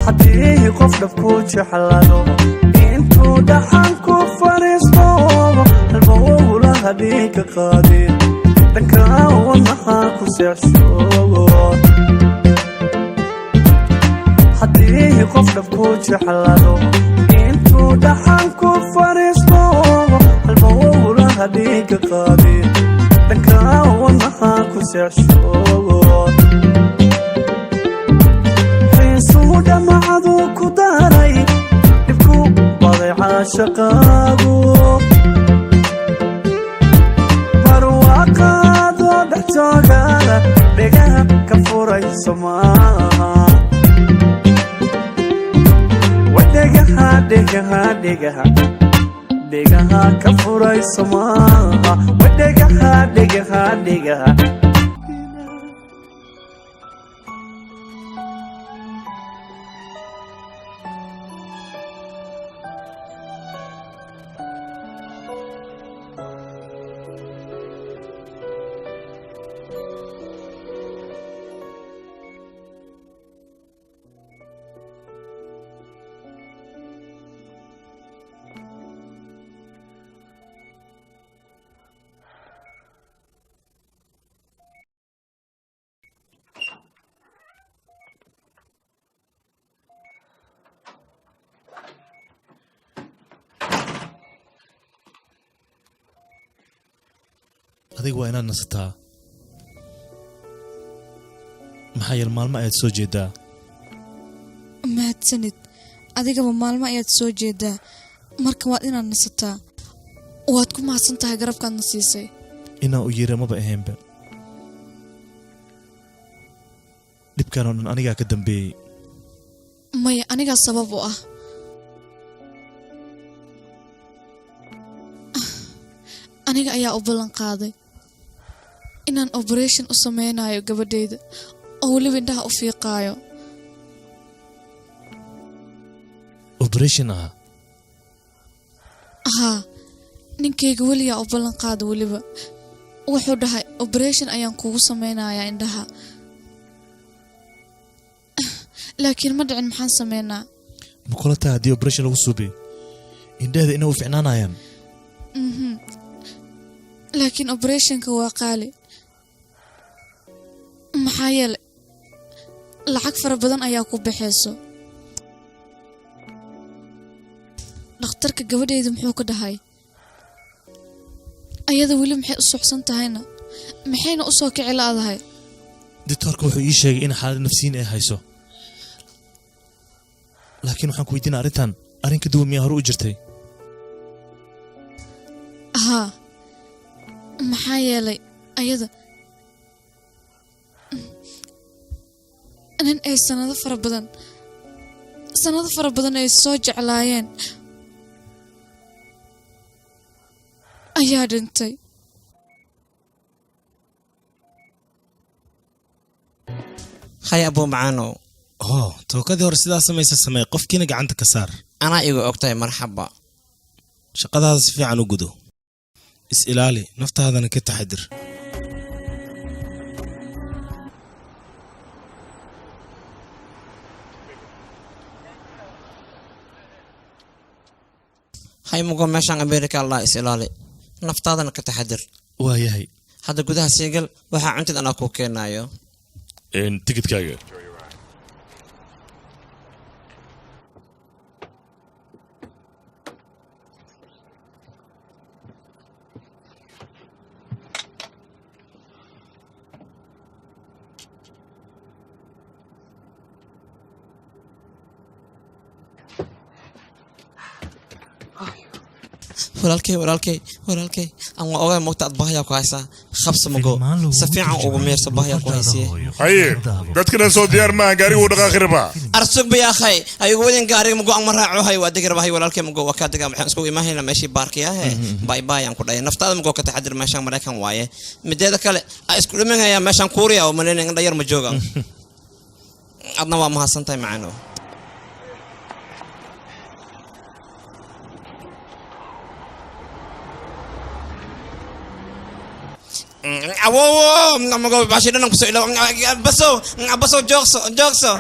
حديه قفل بكوتش حلالو انتو دحانكو فريستو المولى هديك قادر دكاو ونحاكو سيعشو حديه قفل بكوتش حلالو انتو دحانكو فريستو المولى هديك قادر دكاو ونحاكو سيعشو سودا معذو كداري نبكو بضيع شقاقو برواقا دو دحتوغا ديقا كفوري سماها وديقا ديقا كفوري سماها وديقا adigu waa inaad nasataa maxaa yeel maalmo ayaad soo jeedaa mahadsanid adigaba maalmo ayaad soo jeedaa marka waad inaad nasataa waad ku mahadsan tahay garabkaadna siisay inaa u yeera maba ahaynba dhibkan oo dhan anigaa ka dambeeyey maya anigaa sabab u ah aniga ayaa u ballan qaaday inaan operation u sameynayo gabadhayda oo weliba indhaha u fiiqaayo operation ah haa ninkayga weliyaa u ballan qaada weliba wuxuu dhahay operation ayaan kugu sameynayaa indhaha laakiin ma dhicin maxaan sameynaa ma kula tahay haddii operation lagu suubiyo indhahda inay u ficnaanayaan laakiin operationka waa qaali maxaa yeelay lacag fara badan ayaa ku baxayso dhakhtarka gabadhayda muxuu ka dhahay ayada weli maxay u suxsan tahayna maxayna u soo kici laadahay doctorka wuxuu ii sheegay in xaalad nafsiin ay hayso laakiin waxaan ku weydiinaa arrin ka duwan miyaa hore u jirtay haa maxaa yeelay ayada nin ay sanado fara badan ay soo jeclaayeen ayaa dhintay hay abuu macaanow tookadii hore sidaa samee qofkiina gacanta ka saar anaa igu ogtahay marxaba shaqadaada si fiican u gudo is ilaali naftaadana ka taxadir hay mugo meeshaan America Allah is ilaali naftaadana ka taxadir waayahay hadda gudaha siigal waxaa cuntid anaa ku keenayo tikidkaaga walaalkay aan waa ogaa moogta aad bahaya ku haysaa khabsa mago si fiican ugu meerso bahaya ku haysiye haye dadkana soo diyaar maaha gaarigu u dhaqaaqi rabaa arsug bay akhay ayagu wadin gaariga mago aan maraaco hay waa degar bahay walaalkay mago waa ka degaa maxaan isku imaahayna meeshii baarkiya bye bye aan ku dhahay naftaada mago ka taxadir meeshaan Mareykan waaye mideeda kale ay isku dhimanayaan meeshaan Kuuriya oo maleynayaan dhayar ma joogaan adna waa mahadsantahay macaano awowo mago bashidana ku soo ilo baso jogso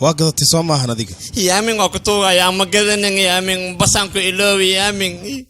واقضتي صومها هذيك يا من وقتوها يا مقدن يا من بسانكو إلوي يا من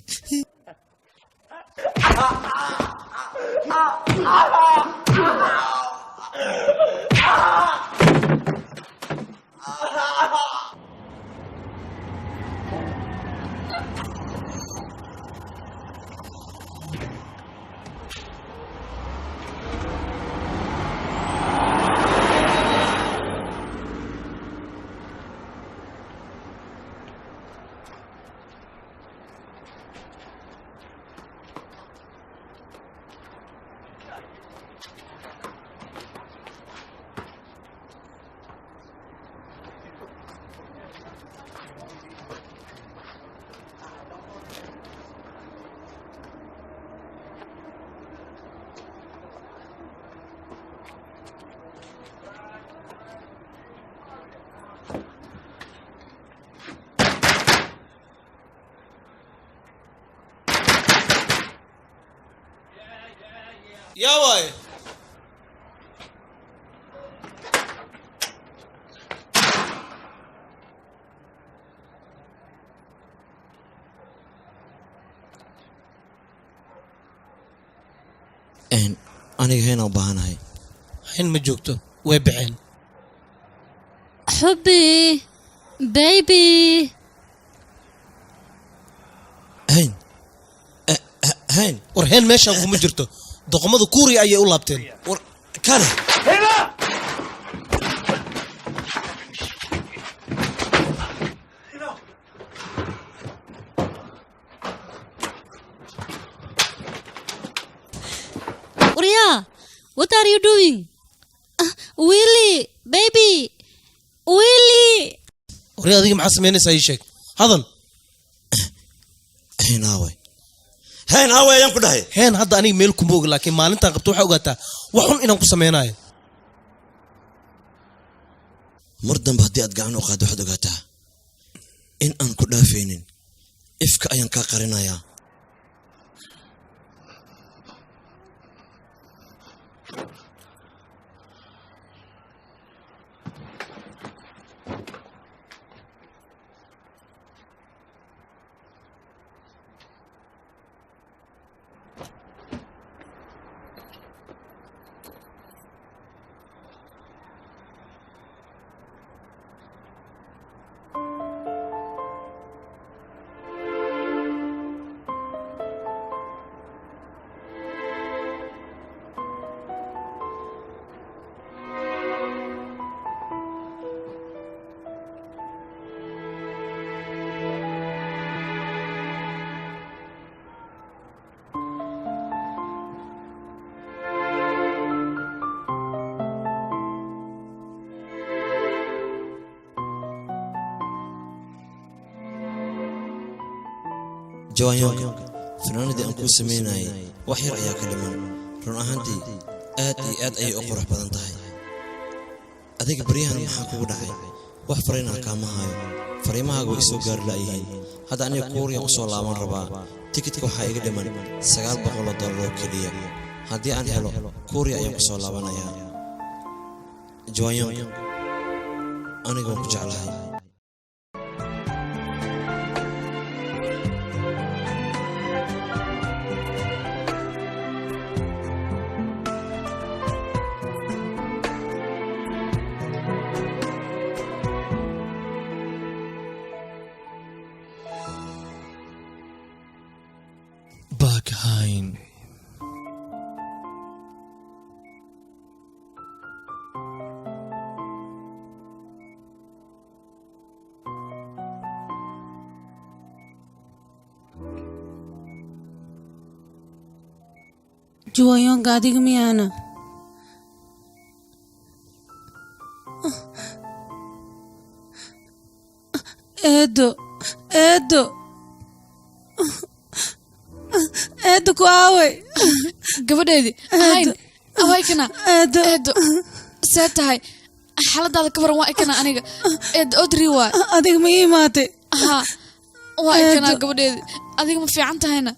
يا واي أنا هنا وبهنا هاي حين ما جوكتو ويبعين حبي بيبي هين هين ورهين ماشي أبو مجرته دقمضو كوري أي أولابتين كان Uriah, what are you doing? Willie, baby, Willie. وريا هذيك معصمين ساي شيء هذا هين هاوي ينكو داهي هين هذا أنا ميلكم بوق لكن ما أنت قبتوا حوجته وحن إنهم كسميناي مردن بهدي أتقعن وقاد واحد وقاتها إن أنكو دافينين إفك أيان كاقرنا يا جوانيوك فناندي أنكو سميناي وحير أيا كلمان رون أهانتي آد أي أقرح بدن تهي أديك بريهان محاكو دعي وحفرينا كامهاي فريمها قو إسو قار لأيهين هذا أني كوريا قصو الله من ربا تيكتك وحايق دمان سقال بقول الضرورو كليا هادي أن هلو كوريا أيام قصو الله بنايا جوانيوك أنا قوم كجعلهاي باكهاين جوايون قاعدين ميانا إدو كواوي gabadheedii ahayn awaykana eedo see tahay xaaladaada ka waran waa ikana aniga eed odri waa adiga ma iimaatay haa waa ikana gabadheedii adiga ma fiican tahayna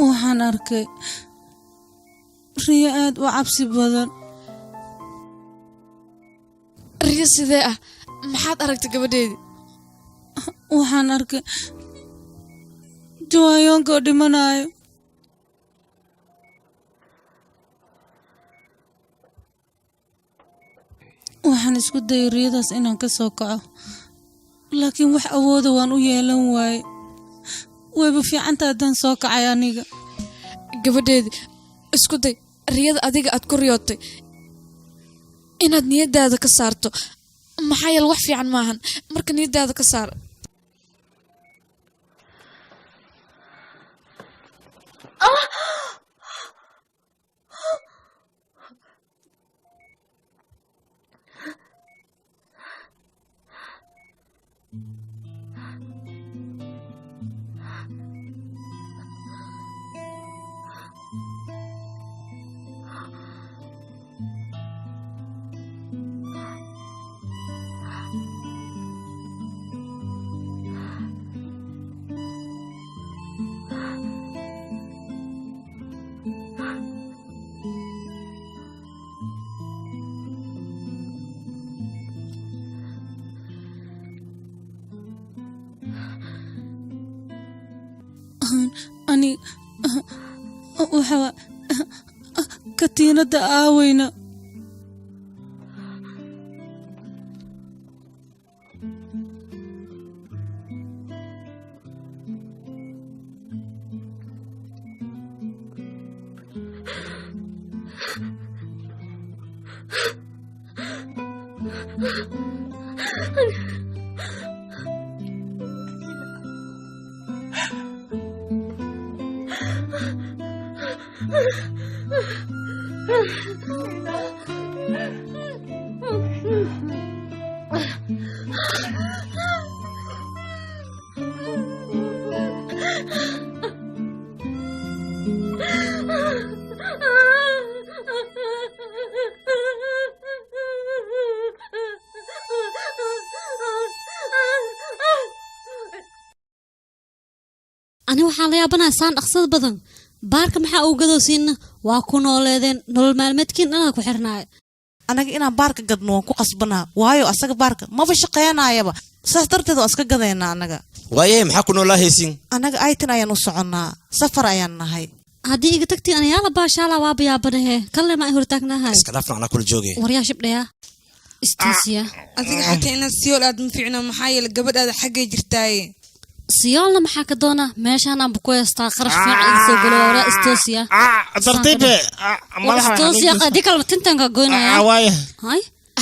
waxaan arkay riyo aad u cabsi badan. riyo sidee ah maxaad aragtay gabadheedii? waxaan arkay Joayongo dhimanayo. waxaan isku dayay riyadaas inaan ka soo kaco, laakiin wax awooda waan u yeelan waaye. wayba fiicanta haddaan soo kacay aniga. gabadheedii isku day riyada adiga aad ku riyootay inaad niyadaada ka saarto, maxaa yeele wax fiican maahan marka niyadaada ka saar. ani waxa katiinada aaweyna. ani waxaan la yaabanahay saan dhaqsad badan baarka maxaa uu gadowsiina waa ku nooleedeen nolol maalmeedkiin dhanaa ku xirnaay. anaga inaan baarka gadno waan ku qasbanaa waayo asaga baarka maba shaqeynayaba saas darteed waa iska gadaynaa anaga. waaye maxaa ku noolaa haysiin? anaga aytin ayaan u soconnaa safar ayaan nahay. haddii iga tagtiin anayaala baashaala waaba yaabanahe kalle ma ay hortaagnahay. iska dhaafna anaa kula joogay. waryaa shibdhaya istiisiya adiga xataa inaad siyool aad ma fiicno maxaa yeele gabadhaada xaggay jirtaaye. siyoolna maxaa ka doona meeshaan aanba ku heystaa qarash fiican iga soo galo waraa istoosiya tartiibe istoosiya haddii kaleba tintanka goynaya.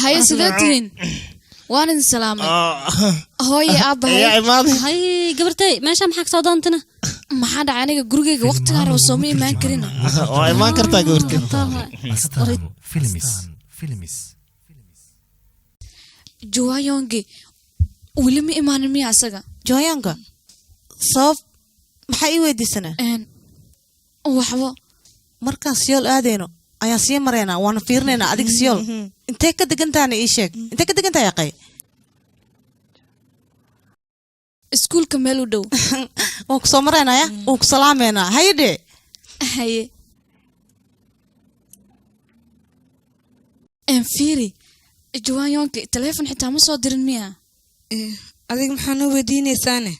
haye sidee tihiin? waan idin salaamay hooye aabbahay. hay gabartay meesha maxaa kasoo doontina? maxaa dhacay aniga gurigeyga waqtigaa raba sooma imaan karin. waa imaan kartaa gabartay. Joayonge weli ma imaanin miya asaga? Joayonga sabab maxaa ii weydiisanaa? waxba markaan siyool aadayno ayaan sii maraynaa waana fiirinaynaa adiga siyool intee ka degantaana ii sheeg. intee ka degantaa yaqay? iskuulka meel u dhow. waan ku soo maraynaya waan ku salaameynaa. hayde haye fiiri Joayonge teleefon xitaa ma soo dirin miya? adiga maxaa noo weydiinaysaane?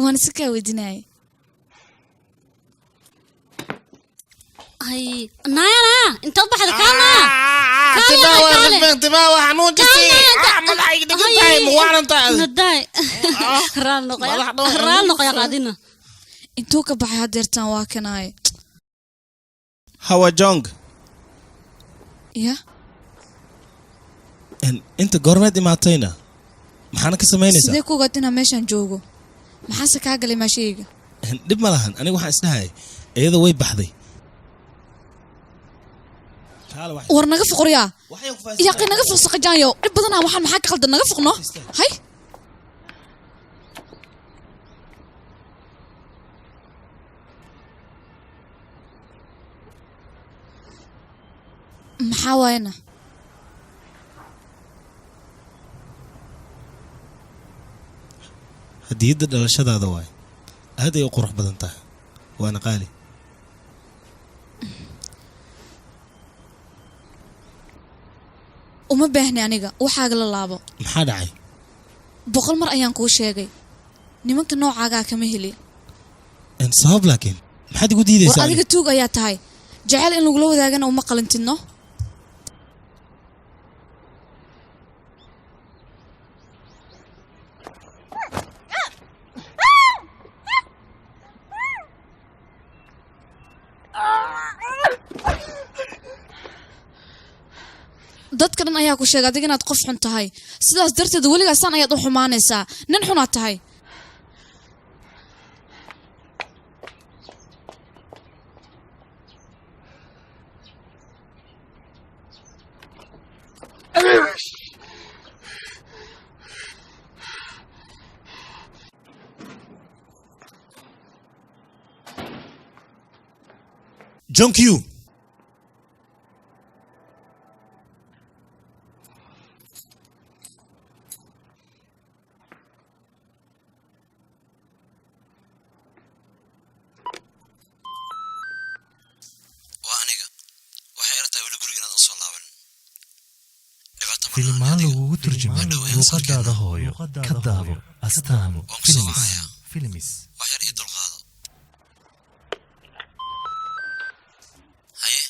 waan iska kaa weydiinayay. hay naayana intaad baxda kaana intuu ka baxay hadeertaan waa kanaaye. hawa jong ya inta goormeed imaatayna maxaana ka samaynaysaa? sidee ku ogaad inaan meeshaan joogo? maxaase kaa galay maashayga? dhib ma lahan aniga waxaan isdhahay iyada way baxday. war naga fuqriyaa yaqi naga fuq saqajaanyo dhib badanaa waxaan maxaa ka qaldan naga fuqno. hay maxaa waayna hadiyadda dhalashadaada waay aad ay u qurux badan tahay. waana qaali. uma baahni aniga waxaaga la laabo. maxaa dhacay? 100 mar ayaan kuu sheegay nimanka noocaagaa kama heli. sabab laakiin maxaad igu war diidaysaa? adiga tuug ayaa tahay jecel in lagula wadaagana uma qalintidno. dadka dhan ayaa ku sheegay adiga inaad qof xun tahay sidaas darteed weligaasaan ayaad u xumaanaysaa nin xunaad tahay. John Q. filimaan lagugu turjumay luuqadaada hooyo ka daabo astaamo filimis waxyar ii dulqaado haye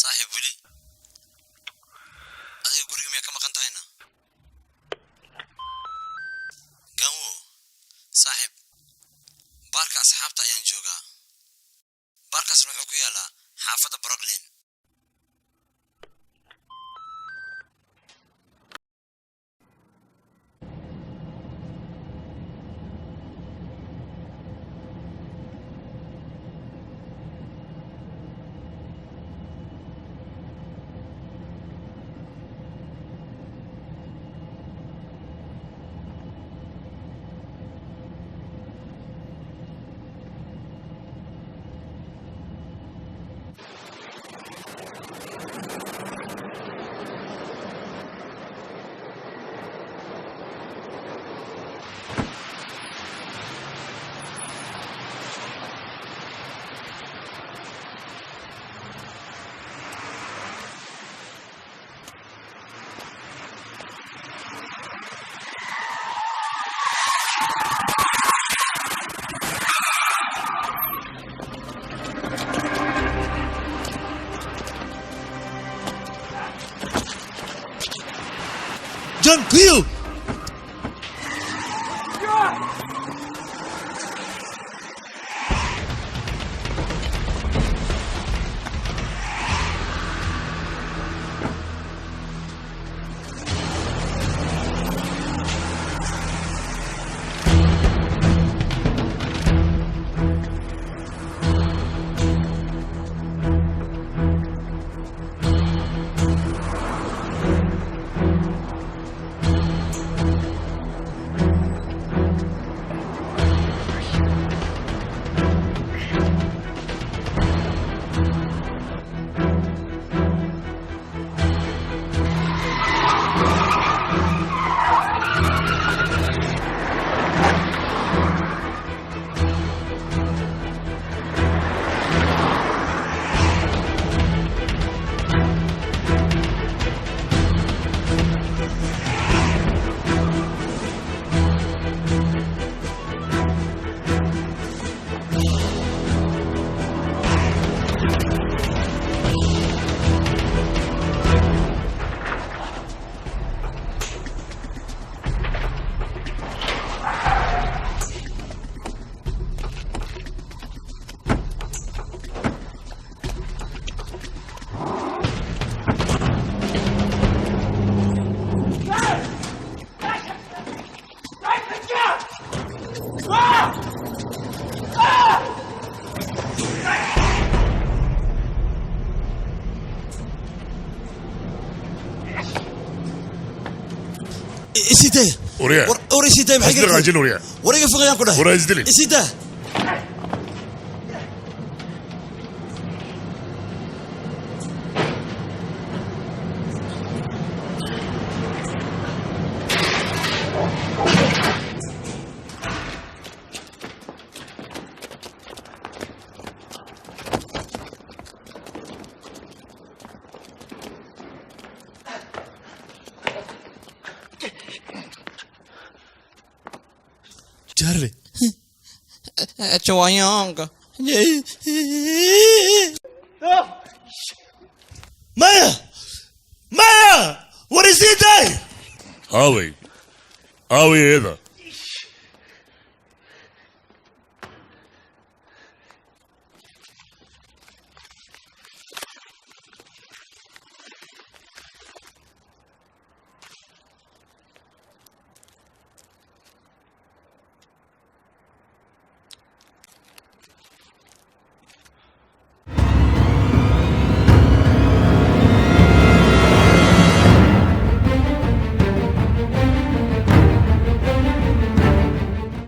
saaxiib weli adiga guriga miyaa ka maqan tahayna gaanwo saaxiib baarka asxaabta ayaan joogaa baarkaasna wuxuu ku yaalaa xaafadda brooklyn John Q. إسيته وريا إسيته محيي أصدق عجل وريا وريا فقيان كده وريا إزدلي إسيته Charlie. Chawayanga. Maya! Maya! What is it, day? Aaway. Aaway eeda.